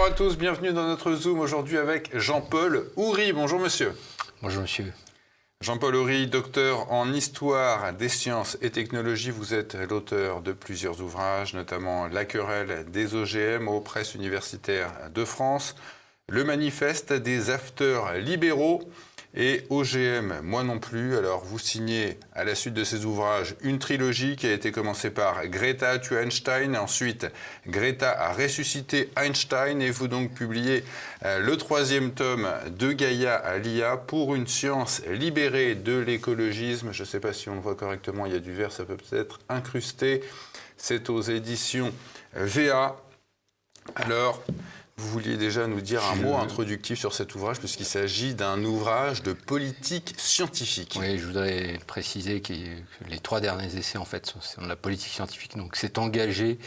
Bonjour à tous, bienvenue dans notre Zoom aujourd'hui avec Jean-Paul Houry. Bonjour monsieur. Bonjour monsieur. Jean-Paul Houry, docteur en histoire des sciences et technologies. Vous êtes l'auteur de plusieurs ouvrages, notamment La querelle des OGM aux presses universitaires de France, Le manifeste des afters libéraux et OGM, moi non plus. Alors vous signez à la suite de ces ouvrages une trilogie qui a été commencée par Greta tue Einstein, ensuite Greta a ressuscité Einstein et vous donc publiez le 3e tome de Gaïa à l'IA pour une science libérée de l'écologisme. Je ne sais pas si on le voit correctement, il y a du vert, ça peut peut-être incruster. C'est aux éditions VA. Alors, vous vouliez déjà nous dire un mot introductif sur cet ouvrage, puisqu'il s'agit d'un ouvrage de politique scientifique. Oui, je voudrais préciser que les 3 derniers essais, en fait, sont de la politique scientifique. Donc, c'est engagé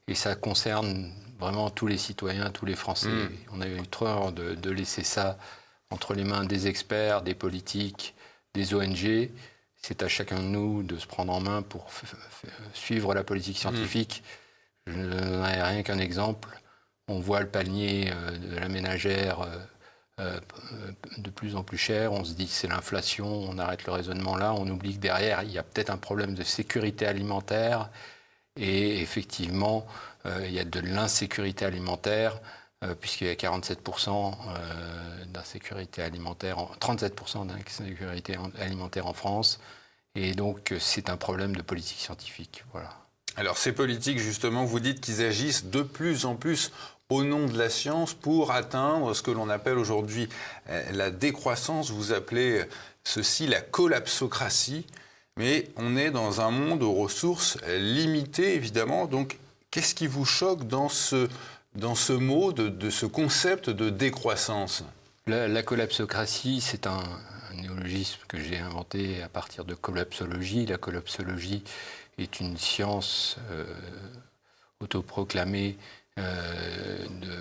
et ça concerne vraiment tous les citoyens, tous les Français. On a eu trop de laisser ça entre les mains des experts, des politiques, des ONG. C'est à chacun de nous de se prendre en main pour suivre la politique scientifique. Je ne donnerai rien qu'un exemple. On voit le panier de la ménagère de plus en plus cher. On se dit que c'est l'inflation, on arrête le raisonnement là. On oublie que derrière, il y a peut-être un problème de sécurité alimentaire. Et effectivement, il y a de l'insécurité alimentaire, puisqu'il y a 47% d'insécurité alimentaire, 37% d'insécurité alimentaire en France. Et donc, c'est un problème de politique scientifique. Voilà. Alors, ces politiques, justement, vous dites qu'ils agissent de plus en plus au nom de la science pour atteindre ce que l'on appelle aujourd'hui la décroissance. Vous appelez ceci la collapsocratie. Mais on est dans un monde aux ressources limitées, évidemment. Donc, qu'est-ce qui vous choque dans ce mot, de ce concept de décroissance ? La collapsocratie, c'est un néologisme que j'ai inventé à partir de collapsologie. La collapsologie est une science autoproclamée de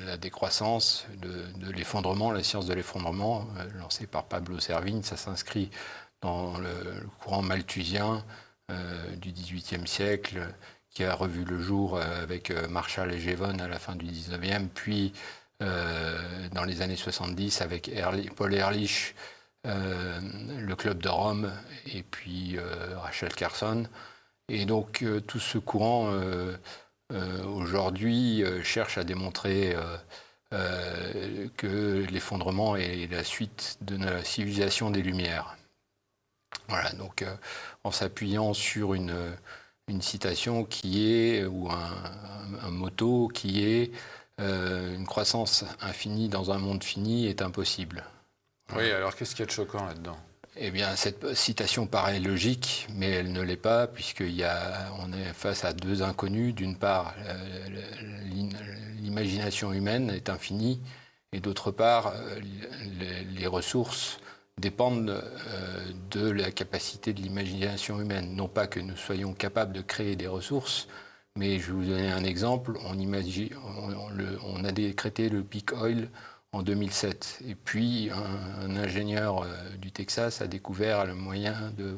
la décroissance, de l'effondrement, la science de l'effondrement, lancée par Pablo Servigne. Ça s'inscrit dans le courant malthusien du XVIIIe siècle, qui a revu le jour avec Marshall et Jevons à la fin du XIXe, puis dans les années 70 avec Paul Ehrlich, le Club de Rome, et puis Rachel Carson. Et donc tout ce courant aujourd'hui cherche à démontrer que l'effondrement est la suite de la civilisation des Lumières. Voilà, donc en s'appuyant sur une citation qui est, ou un motto qui est une croissance infinie dans un monde fini est impossible. Oui, alors qu'est-ce qu'il y a de choquant là-dedans ? Eh bien, cette citation paraît logique, mais elle ne l'est pas, puisqu'on est face à 2 inconnus. D'une part, l'imagination humaine est infinie, et d'autre part, les ressources dépendent de la capacité de l'imagination humaine. Non pas que nous soyons capables de créer des ressources, mais je vais vous donner un exemple. On a décrété le peak oil en 2007. Et puis, un ingénieur du Texas a découvert le moyen de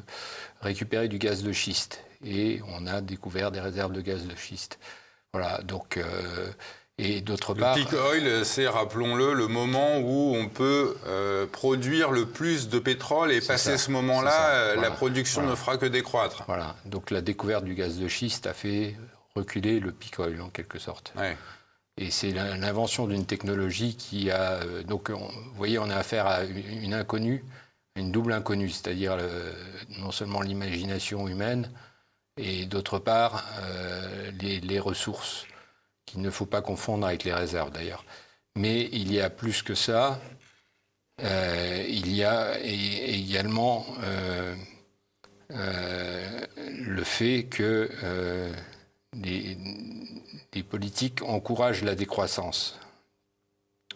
récupérer du gaz de schiste. Et on a découvert des réserves de gaz de schiste. Voilà, donc... et d'autre part... Le peak oil, c'est, rappelons-le, le moment où on peut produire le plus de pétrole et passer ce moment-là, la production ne fera que décroître. Voilà, donc la découverte du gaz de schiste a fait reculer le peak oil, en quelque sorte. Ouais. Et c'est l'invention d'une technologie qui a... Donc, vous voyez, on a affaire à une inconnue, une double inconnue, c'est-à-dire non seulement l'imagination humaine, et d'autre part, les ressources, qu'il ne faut pas confondre avec les réserves, d'ailleurs. Mais il y a plus que ça. Il y a également le fait que... les politiques encouragent la décroissance.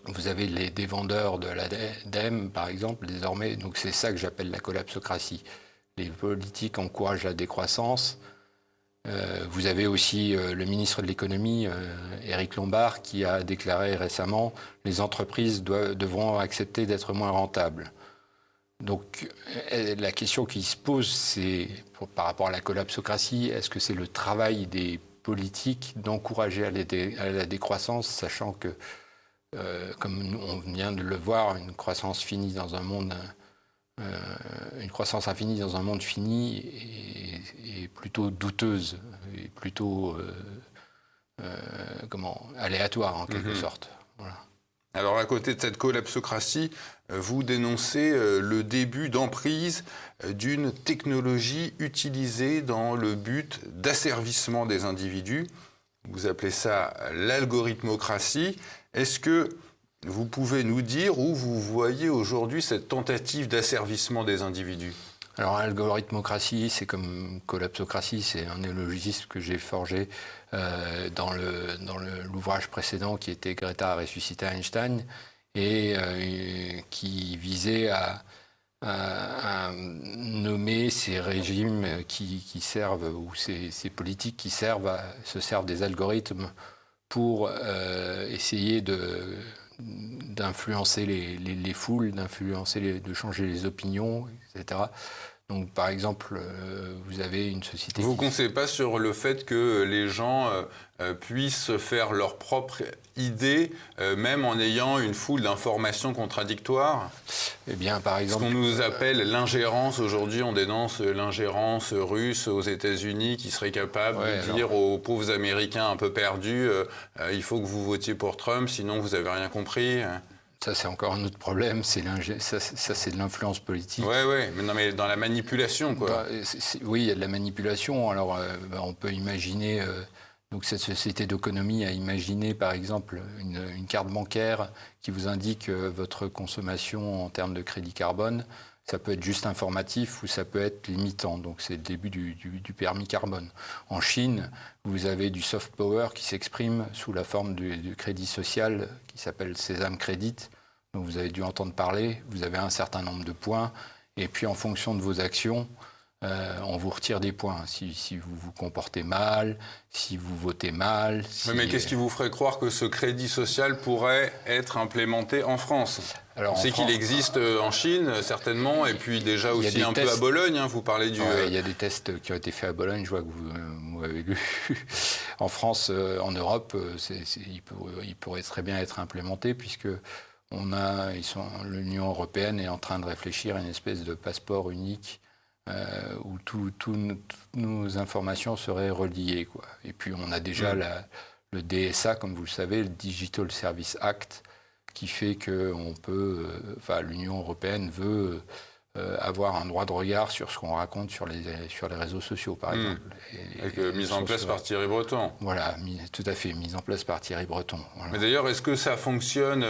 Vous avez des vendeurs de l'ADEME, par exemple, désormais, donc c'est ça que j'appelle la collapsocratie. Les politiques encouragent la décroissance. Vous avez aussi le ministre de l'économie, Éric Lombard, qui a déclaré récemment « les entreprises devront accepter d'être moins rentables ». Donc la question qui se pose, c'est par rapport à la collapsocratie, est-ce que c'est le travail des politique d'encourager à la décroissance, sachant que, comme on vient de le voir, une croissance infinie dans un monde fini est plutôt douteuse, et plutôt aléatoire en quelque sorte. Voilà. Alors, à côté de cette collapsocratie, vous dénoncez le début d'emprise d'une technologie utilisée dans le but d'asservissement des individus. Vous appelez ça l'algorithmocratie. Est-ce que vous pouvez nous dire où vous voyez aujourd'hui cette tentative d'asservissement des individus ? Alors, algorithmocratie, c'est comme collapsocratie, c'est un néologisme que j'ai forgé dans l'ouvrage précédent qui était Greta a ressuscité Einstein et qui visait à nommer ces régimes qui servent, ou ces politiques qui se servent des algorithmes pour essayer d'influencer les foules, de changer les opinions, etc. Donc, par exemple, vous avez une société... Vous ne conseillez pas sur le fait que les gens puissent faire leur propre idée, même en ayant une foule d'informations contradictoires ? Eh bien, par exemple... Ce qu'on nous appelle l'ingérence, aujourd'hui on dénonce l'ingérence russe aux États-Unis qui serait capable de dire aux pauvres Américains un peu perdus il faut que vous votiez pour Trump, sinon vous n'avez rien compris. Ça, c'est encore un autre problème, c'est de l'influence politique. Oui, mais dans la manipulation, quoi. Oui, il y a de la manipulation. Alors, on peut imaginer... donc, cette société d'économie a imaginé, par exemple, une carte bancaire qui vous indique votre consommation en termes de crédit carbone. Ça peut être juste informatif ou ça peut être limitant. Donc, c'est le début du permis carbone. En Chine, vous avez du soft power qui s'exprime sous la forme du crédit social qui s'appelle Sésame Crédit. Donc, vous avez dû entendre parler. Vous avez un certain nombre de points. Et puis, en fonction de vos actions, on vous retire des points. Si vous vous comportez mal, si vous votez mal... Mais qu'est-ce qui vous ferait croire que ce crédit social pourrait être implémenté en France ? Alors, on sait qu'il existe en Chine, certainement, et puis déjà aussi un peu à Bologne, hein, vous parlez du... Il y a des tests qui ont été faits à Bologne, je vois que vous avez lu. En France, en Europe, il pourrait très bien être implémenté, puisque l'Union européenne est en train de réfléchir à une espèce de passeport unique où toutes nos informations seraient reliées, quoi. Et puis on a déjà le DSA, comme vous le savez, le Digital Service Act, qui fait que l'Union européenne veut avoir un droit de regard sur ce qu'on raconte sur les réseaux sociaux, par exemple. Avec mise en place par Thierry Breton. Voilà, tout à fait, mise en place par Thierry Breton. Voilà. Mais d'ailleurs, est-ce que ça fonctionne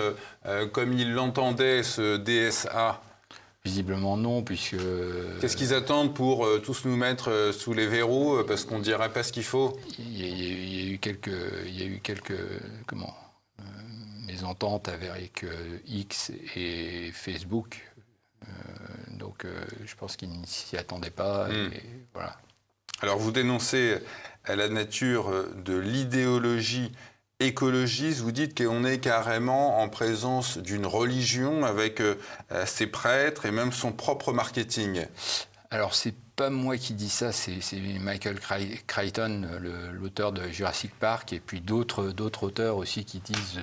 comme il l'entendait, ce DSA ? Visiblement non, puisque... Qu'est-ce qu'ils attendent pour tous nous mettre sous les verrous, parce qu'on ne dirait pas ce qu'il faut ? Il y a eu quelques mésententes avec X et Facebook. Donc je pense qu'ils ne s'y attendaient pas. Et voilà. Alors vous dénoncez la nature de l'idéologie écologiste, vous dites qu'on est carrément en présence d'une religion avec ses prêtres et même son propre marketing. Alors c'est pas moi qui dis ça, c'est Michael Crichton, l'auteur de Jurassic Park, et puis d'autres auteurs aussi qui disent,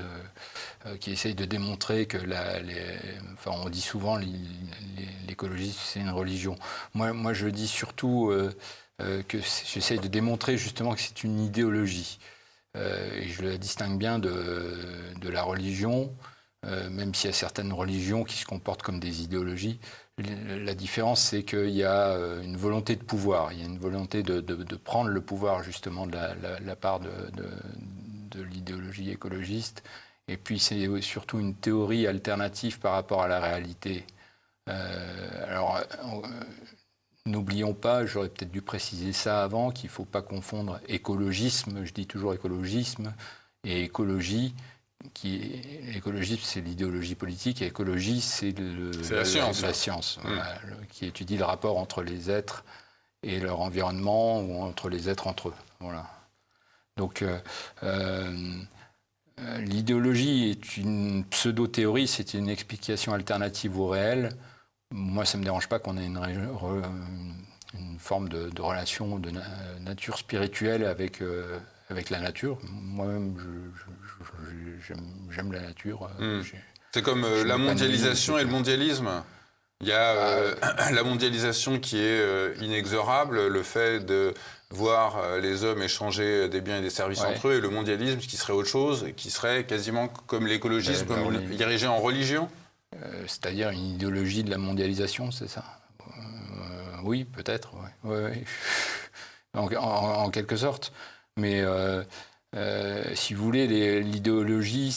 qui essayent de démontrer que on dit souvent l'écologie c'est une religion. Moi je dis surtout que j'essaye de démontrer justement que c'est une idéologie. Et je la distingue bien de la religion, même s'il y a certaines religions qui se comportent comme des idéologies. La différence, c'est qu'il y a une volonté de pouvoir, il y a une volonté de prendre le pouvoir justement de la part de l'idéologie écologiste. Et puis c'est surtout une théorie alternative par rapport à la réalité. N'oublions pas, j'aurais peut-être dû préciser ça avant, qu'il ne faut pas confondre écologisme, je dis toujours écologisme, et écologie. Écologisme, c'est l'idéologie politique, et écologie, c'est la science, voilà, qui étudie le rapport entre les êtres et leur environnement, ou entre les êtres entre eux. Voilà. Donc, l'idéologie est une pseudo-théorie, c'est une explication alternative au réel. Moi, ça ne me dérange pas qu'on ait une forme de relation de nature spirituelle avec avec la nature. Moi-même, j'aime la nature. C'est comme la mondialisation et le mondialisme. Il y a la mondialisation qui est inexorable, le fait de voir les hommes échanger des biens et des services entre eux, et le mondialisme qui serait autre chose, qui serait quasiment comme l'écologisme, dirigé en religion. C'est-à-dire une idéologie de la mondialisation, c'est ça? Oui, peut-être, ouais. En quelque sorte. Mais si vous voulez, l'idéologie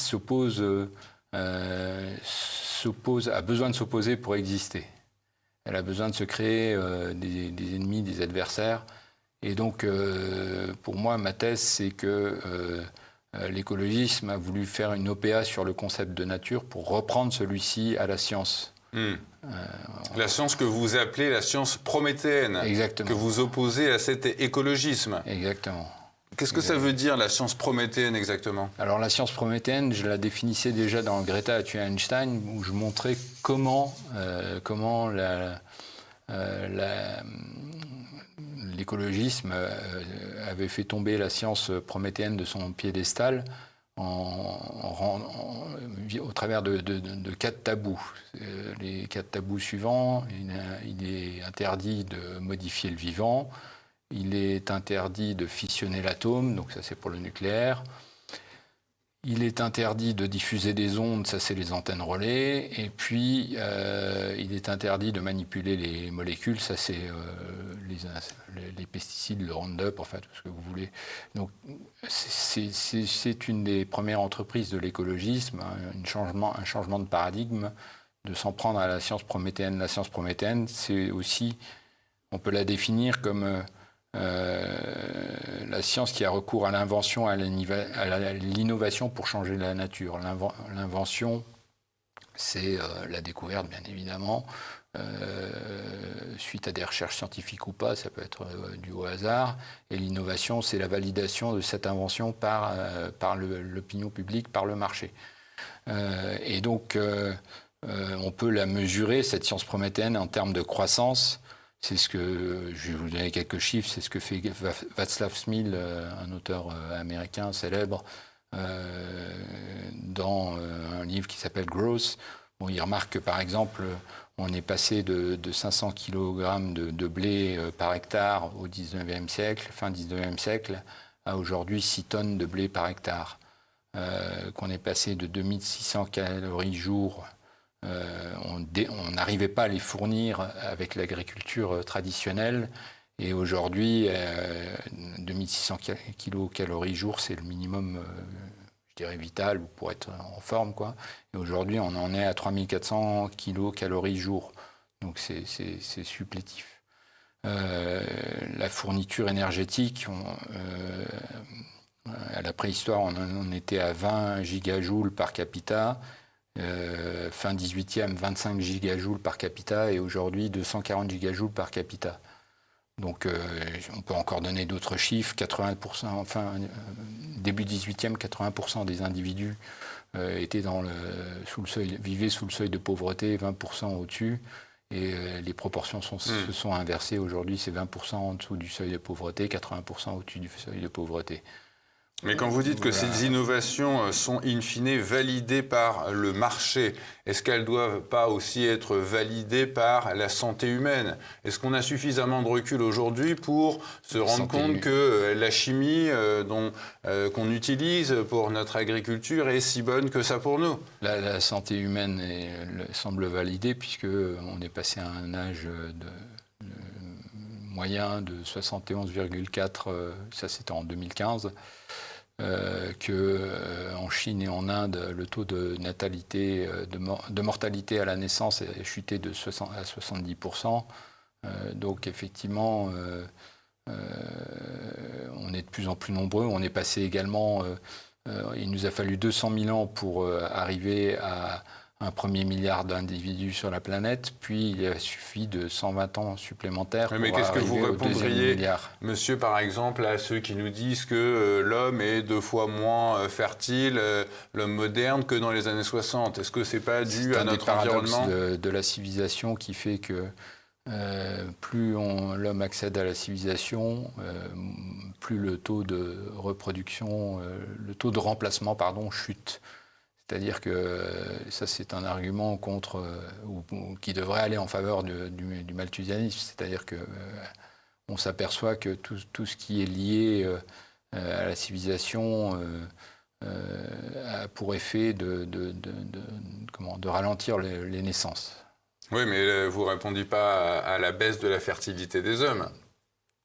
a besoin de s'opposer pour exister. Elle a besoin de se créer des ennemis, des adversaires. Et donc, pour moi, ma thèse, c'est que l'écologisme a voulu faire une OPA sur le concept de nature pour reprendre celui-ci à la science. La science que vous appelez la science prométhéenne. Exactement. Que vous opposez à cet écologisme. Exactement. Qu'est-ce que ça veut dire, la science prométhéenne, exactement? Alors, la science prométhéenne, je la définissais déjà dans Greta a tué Einstein, où je montrais comment l'écologisme avait fait tomber la science prométhéenne de son piédestal au travers de 4 tabous. Les 4 tabous suivants: il est interdit de modifier le vivant, il est interdit de fissionner l'atome, donc ça c'est pour le nucléaire. Il est interdit de diffuser des ondes, ça c'est les antennes relais. Et puis il est interdit de manipuler les molécules, ça c'est les pesticides, le Roundup, enfin tout ce que vous voulez. Donc c'est une des premières entreprises de l'écologisme, un changement de paradigme, de s'en prendre à la science prométhéenne. La science prométhéenne, c'est aussi, on peut la définir comme la science qui a recours à l'invention, à l'innovation pour changer la nature. L'invention, c'est la découverte, bien évidemment, suite à des recherches scientifiques ou pas, ça peut être dû au hasard. Et l'innovation, c'est la validation de cette invention par l'opinion publique, par le marché. Et donc, on peut la mesurer, cette science prométhéenne, en termes de croissance. C'est ce que, je vais vous donner quelques chiffres, c'est ce que fait Václav Smil, un auteur américain célèbre, dans un livre qui s'appelle Growth. Bon, il remarque que, par exemple, on est passé de 500 kg de blé par hectare au 19e siècle, fin 19e siècle, à aujourd'hui 6 tonnes de blé par hectare. Qu'on est passé de 2600 calories jour. On n'arrivait pas à les fournir avec l'agriculture traditionnelle, et aujourd'hui 2600 kilocalories jour, c'est le minimum, je dirais, vital pour être en forme, quoi. Et aujourd'hui on en est à 3400 kilocalories jour, donc c'est supplétif. La fourniture énergétique, à la préhistoire on était à 20 gigajoules par capita. Fin 18e, 25 gigajoules par capita, et aujourd'hui 240 gigajoules par capita. Donc on peut encore donner d'autres chiffres. 80%, enfin début 18e, 80% des individus étaient vivaient sous le seuil de pauvreté, 20% au-dessus. Et les proportions se sont inversées. Aujourd'hui, c'est 20% en dessous du seuil de pauvreté, 80% au-dessus du seuil de pauvreté. Mais quand vous dites que ces innovations sont in fine validées par le marché, est-ce qu'elles ne doivent pas aussi être validées par la santé humaine? Est-ce qu'on a suffisamment de recul aujourd'hui pour se rendre compte que la chimie qu'on utilise pour notre agriculture est si bonne que ça pour nous? La santé humaine semble validée, puisqu'on est passé à un âge moyen de 71,4, ça c'était en 2015. En Chine et en Inde, le taux de natalité, de mortalité à la naissance a chuté à 70%. Donc effectivement, on est de plus en plus nombreux. On est passé également, il nous a fallu 200 000 ans pour arriver à un premier milliard d'individus sur la planète, puis il a suffi de 120 ans supplémentaires pour arriver au deuxième milliard. Mais qu'est-ce que vous répondriez, monsieur, par exemple, à ceux qui nous disent que l'homme est 2 fois moins fertile, l'homme moderne, que dans les années 60? Est-ce que c'est pas dû à notre environnement? De la civilisation qui fait que plus l'homme accède à la civilisation, plus le taux de reproduction, le taux de remplacement, pardon, chute. C'est-à-dire que ça, c'est un argument contre, ou qui devrait aller en faveur du malthusianisme. C'est-à-dire que on s'aperçoit que tout ce qui est lié à la civilisation a pour effet de ralentir les naissances. Oui, mais vous ne répondez pas à la baisse de la fertilité des hommes.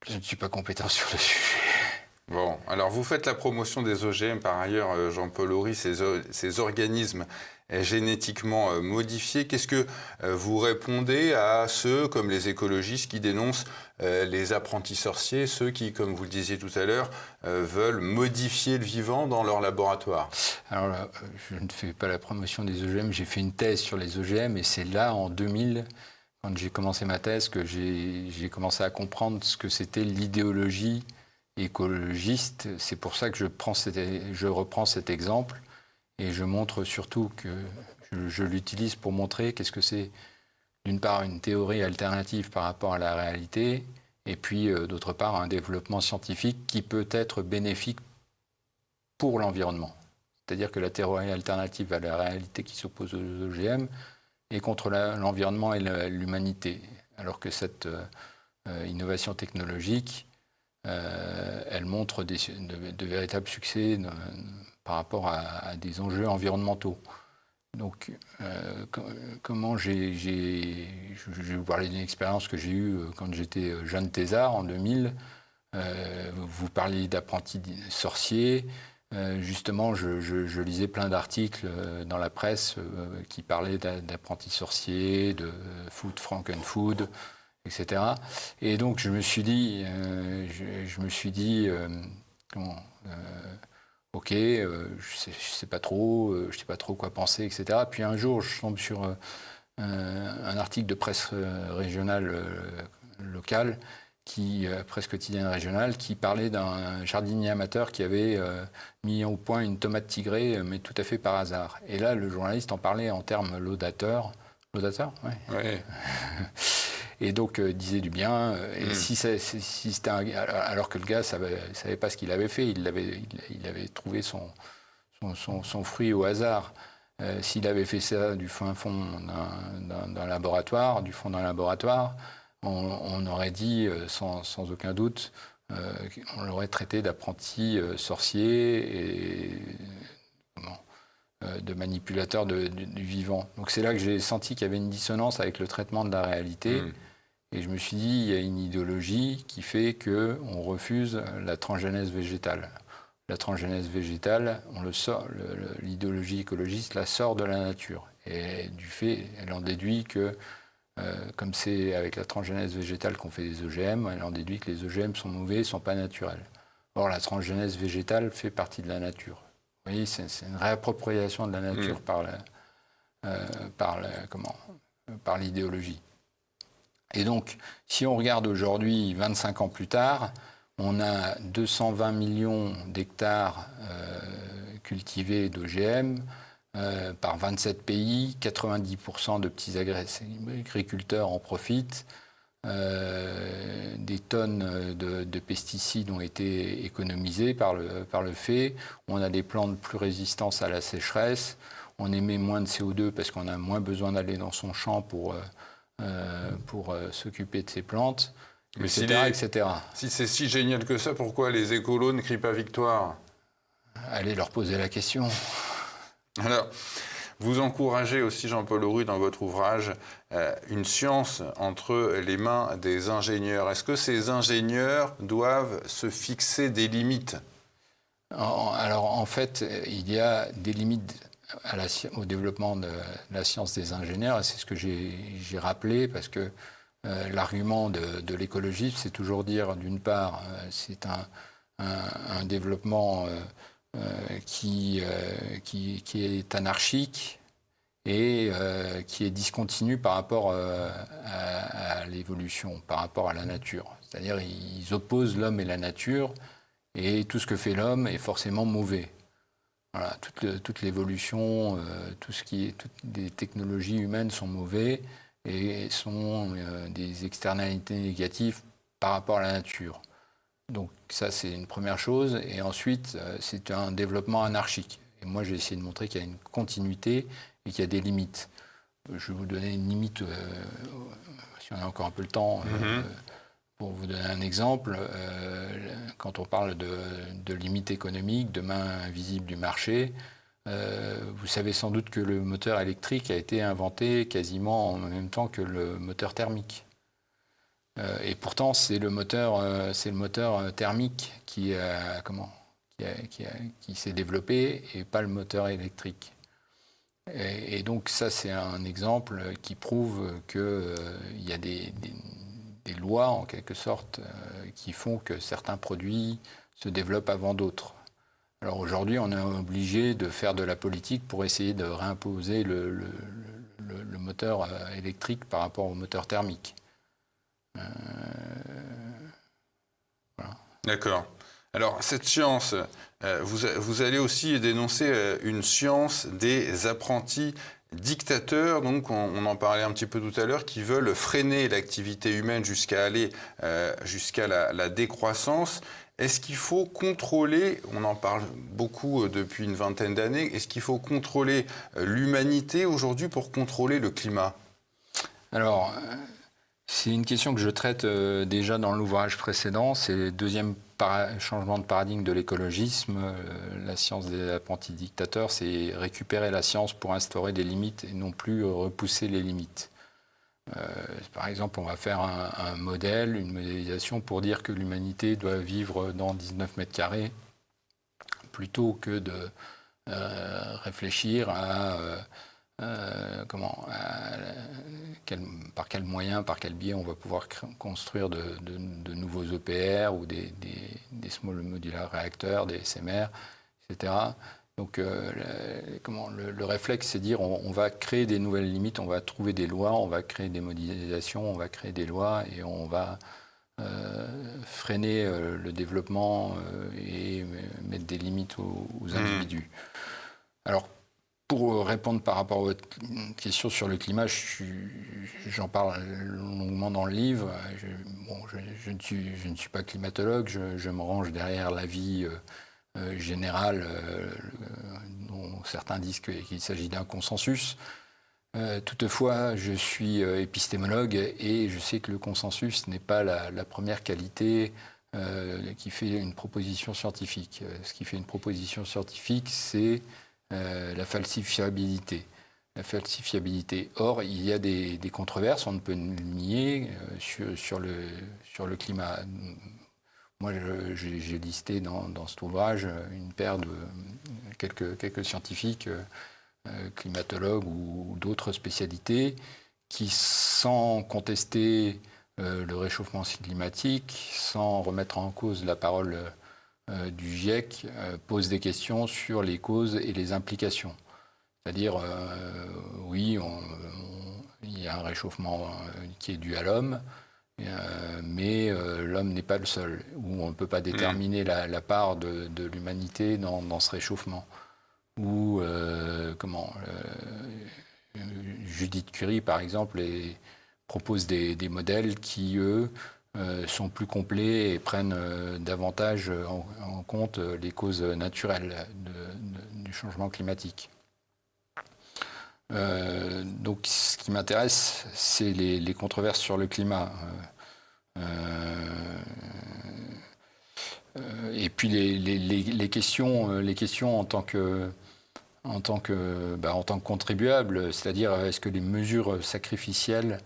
Je ne suis pas compétent sur le sujet. Bon, alors vous faites la promotion des OGM, par ailleurs, Jean-Paul Horry, ces organismes génétiquement modifiés. Qu'est-ce que vous répondez à ceux, comme les écologistes, qui dénoncent les apprentis sorciers, ceux qui, comme vous le disiez tout à l'heure, veulent modifier le vivant dans leur laboratoire? Alors là, je ne fais pas la promotion des OGM, j'ai fait une thèse sur les OGM, et c'est là, en 2000, quand j'ai commencé ma thèse, que j'ai commencé à comprendre ce que c'était l'idéologie écologiste. C'est pour ça que je reprends cet exemple et je montre surtout que je l'utilise pour montrer qu'est-ce que c'est, d'une part, une théorie alternative par rapport à la réalité, et puis, d'autre part, un développement scientifique qui peut être bénéfique pour l'environnement. C'est-à-dire que la théorie alternative à la réalité qui s'oppose aux OGM est contre l'environnement et l'humanité, alors que cette innovation technologique elle montre de véritables succès par rapport à des enjeux environnementaux. Donc, comment je vais vous parler d'une expérience que j'ai eue quand j'étais jeune thésard en 2000. Vous parliez d'apprentis sorciers. Justement, je lisais plein d'articles dans la presse qui parlaient d'apprentis sorciers, de food frankenfood, etc. Et donc je me suis dit, ok, je sais pas trop, quoi penser, etc. Puis un jour, je tombe sur un article de presse régionale locale, presse quotidienne régionale, qui parlait d'un jardinier amateur qui avait mis au point une tomate tigrée, mais tout à fait par hasard. Et là, le journaliste en parlait en termes laudateurs. Laudateur, ouais. Ouais. Et donc disait du bien. Et si c'était alors que le gars savait pas ce qu'il avait fait, il avait trouvé son fruit au hasard. S'il avait fait ça du fin fond d'un laboratoire, du fond d'un laboratoire, on aurait dit sans aucun doute, on l'aurait traité d'apprenti sorcier et de manipulateur du vivant. Donc c'est là que j'ai senti qu'il y avait une dissonance avec le traitement de la réalité. Et je me suis dit, il y a une idéologie qui fait qu'on refuse la transgénèse végétale. La transgénèse végétale, l'idéologie écologiste la sort de la nature. Et du fait, elle en déduit que, comme c'est avec la transgénèse végétale qu'on fait des OGM, elle en déduit que les OGM sont mauvais, ne sont pas naturels. Or, la transgénèse végétale fait partie de la nature. Vous voyez, c'est une réappropriation de la nature par l'idéologie. Et donc, si on regarde aujourd'hui, 25 ans plus tard, on a 220 millions d'hectares cultivés d'OGM par 27 pays, 90% de petits agriculteurs en profitent, des tonnes de pesticides ont été économisées par le fait, on a des plantes plus résistantes à la sécheresse, on émet moins de CO2 parce qu'on a moins besoin d'aller dans son champ pour s'occuper de ces plantes, etc. Si c'est si génial que ça, pourquoi les écolos ne crient pas victoire? Allez leur poser la question. Alors, vous encouragez aussi, Jean-Paul Horry, dans votre ouvrage, une science entre les mains des ingénieurs. Est-ce que ces ingénieurs doivent se fixer des limites? Alors, en fait, il y a des limites au développement de la science des ingénieurs, et c'est ce que j'ai rappelé, parce que l'argument de l'écologisme, c'est toujours dire, d'une part, c'est un développement qui est anarchique et qui est discontinu par rapport à l'évolution, par rapport à la nature. C'est-à-dire ils opposent l'homme et la nature, et tout ce que fait l'homme est forcément mauvais. Voilà, toute l'évolution, toutes les technologies humaines sont mauvais et sont des externalités négatives par rapport à la nature. Donc ça, c'est une première chose. Et ensuite, c'est un développement anarchique. Et moi, j'ai essayé de montrer qu'il y a une continuité et qu'il y a des limites. Je vais vous donner une limite, si on a encore un peu le temps, pour vous donner un exemple. Quand on parle de limites économiques, de main invisible du marché, vous savez sans doute que le moteur électrique a été inventé quasiment en même temps que le moteur thermique. Et pourtant, c'est le moteur thermique qui s'est développé et pas le moteur électrique. Et donc ça, c'est un exemple qui prouve qu'il y a des lois, en quelque sorte, qui font que certains produits se développent avant d'autres. Alors aujourd'hui, on est obligé de faire de la politique pour essayer de réimposer le moteur électrique par rapport au moteur thermique. Voilà. D'accord. Alors, cette science, vous allez aussi dénoncer une science des apprentis dictateurs, donc on en parlait un petit peu tout à l'heure, qui veulent freiner l'activité humaine jusqu'à aller jusqu'à la décroissance. Est-ce qu'il faut contrôler, on en parle beaucoup depuis une vingtaine d'années, est-ce qu'il faut contrôler l'humanité aujourd'hui pour contrôler le climat ? Alors, c'est une question que je traite déjà dans l'ouvrage précédent. C'est le deuxième changement de paradigme de l'écologisme. La science des apprentis dictateurs, c'est récupérer la science pour instaurer des limites et non plus repousser les limites. Par exemple, on va faire un modèle, une modélisation pour dire que l'humanité doit vivre dans 19 mètres carrés plutôt que de réfléchir à par quel moyen, par quel biais on va pouvoir construire de nouveaux EPR ou des small modular réacteurs, des SMR, etc. Donc le réflexe, c'est de dire on va créer des nouvelles limites, on va trouver des lois, on va créer des modélisations, on va créer des lois et on va freiner le développement et mettre des limites aux individus. Alors, pour répondre par rapport à votre question sur le climat, j'en parle longuement dans le livre. Je ne suis pas climatologue, je me range derrière l'avis général dont certains disent qu'il s'agit d'un consensus. Toutefois, je suis épistémologue et je sais que le consensus n'est pas la première qualité qui fait une proposition scientifique. Ce qui fait une proposition scientifique, c'est la falsifiabilité. La falsifiabilité. Or, il y a des controverses, on ne peut le nier, sur le climat. Moi, j'ai listé dans cet ouvrage une paire de quelques scientifiques, climatologues ou d'autres spécialités, qui, sans contester le réchauffement climatique, sans remettre en cause la parole du GIEC, pose des questions sur les causes et les implications. C'est-à-dire, oui, il y a un réchauffement qui est dû à l'homme, mais l'homme n'est pas le seul, ou on ne peut pas déterminer la part de l'humanité dans ce réchauffement. Ou Judith Curie, par exemple, propose des modèles qui, eux, sont plus complets et prennent davantage en compte les causes naturelles du changement climatique. Donc ce qui m'intéresse, c'est les controverses sur le climat. Et puis les questions en tant que contribuable, c'est-à-dire est-ce que les mesures sacrificielles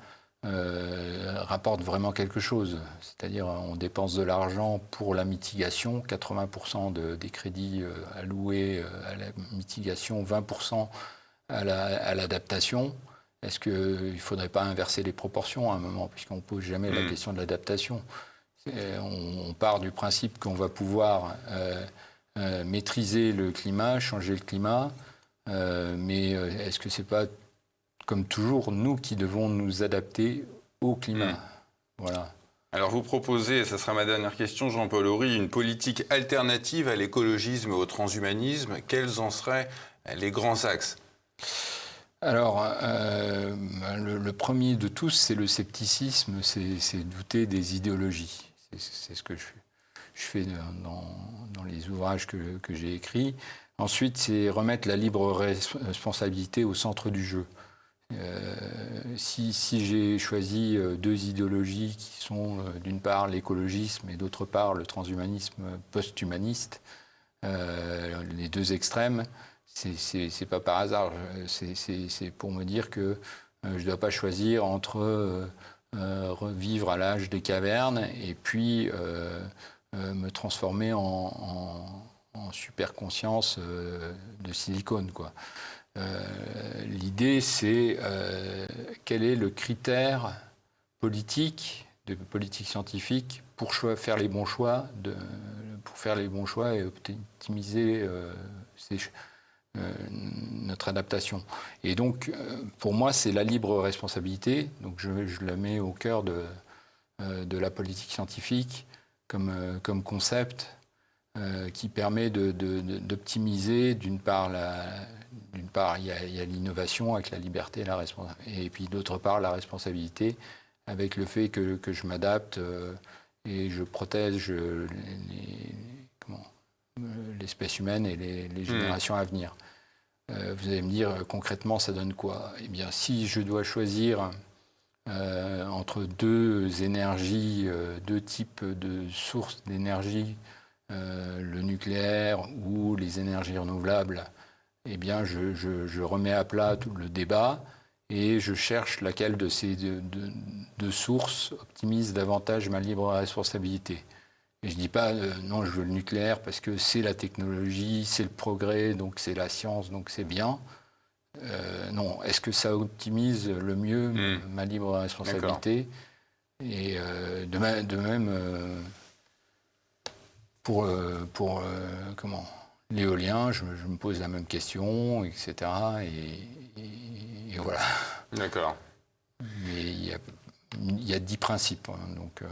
rapportent vraiment quelque chose. C'est-à-dire on dépense de l'argent pour la mitigation, 80% des crédits alloués à la mitigation, 20% à l'adaptation. Est-ce qu'il ne faudrait pas inverser les proportions à un moment, puisqu'on ne pose jamais la question de l'adaptation. On part du principe qu'on va pouvoir maîtriser le climat, changer le climat, mais est-ce que ce n'est pas, comme toujours, nous qui devons nous adapter au climat. Voilà. Alors vous proposez, et ce sera ma dernière question, Jean-Paul Aury, une politique alternative à l'écologisme et au transhumanisme. Quels en seraient les grands axes ? Alors, le premier de tous, c'est le scepticisme, c'est douter des idéologies. C'est ce que fais dans les ouvrages que j'ai écrits. Ensuite, c'est remettre la libre responsabilité au centre du jeu. Si j'ai choisi deux idéologies qui sont d'une part l'écologisme et d'autre part le transhumanisme post-humaniste, les deux extrêmes, c'est pas par hasard. C'est pour me dire que je ne dois pas choisir entre revivre à l'âge des cavernes et puis me transformer en super conscience de silicone, quoi. L'idée, c'est quel est le critère politique, de politique scientifique, pour faire les bons choix, et optimiser notre adaptation. Et donc, pour moi, c'est la libre responsabilité. Donc, je la mets au cœur de la politique scientifique comme concept qui permet d'optimiser, d'une part, il y a l'innovation avec la liberté et puis d'autre part, la responsabilité avec le fait que je m'adapte et je protège l'espèce humaine et les générations à venir. Vous allez me dire, concrètement, ça donne quoi? Eh bien, si je dois choisir entre deux énergies, deux types de sources d'énergie, le nucléaire ou les énergies renouvelables, eh bien, je remets à plat tout le débat et je cherche laquelle de ces deux sources optimise davantage ma libre responsabilité. Et je ne dis pas non, je veux le nucléaire parce que c'est la technologie, c'est le progrès, donc c'est la science, donc c'est bien. Non, est-ce que ça optimise le mieux ma libre responsabilité? Et de même, pour l'éolien, je me pose la même question, etc. Et voilà. D'accord. Mais il y a 10 principes. Donc,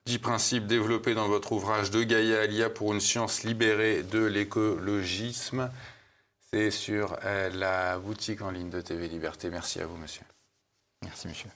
10 principes développés dans votre ouvrage de Gaïa Alia pour une science libérée de l'écologisme. C'est sur la boutique en ligne de TV Liberté. Merci à vous, monsieur. Merci, monsieur.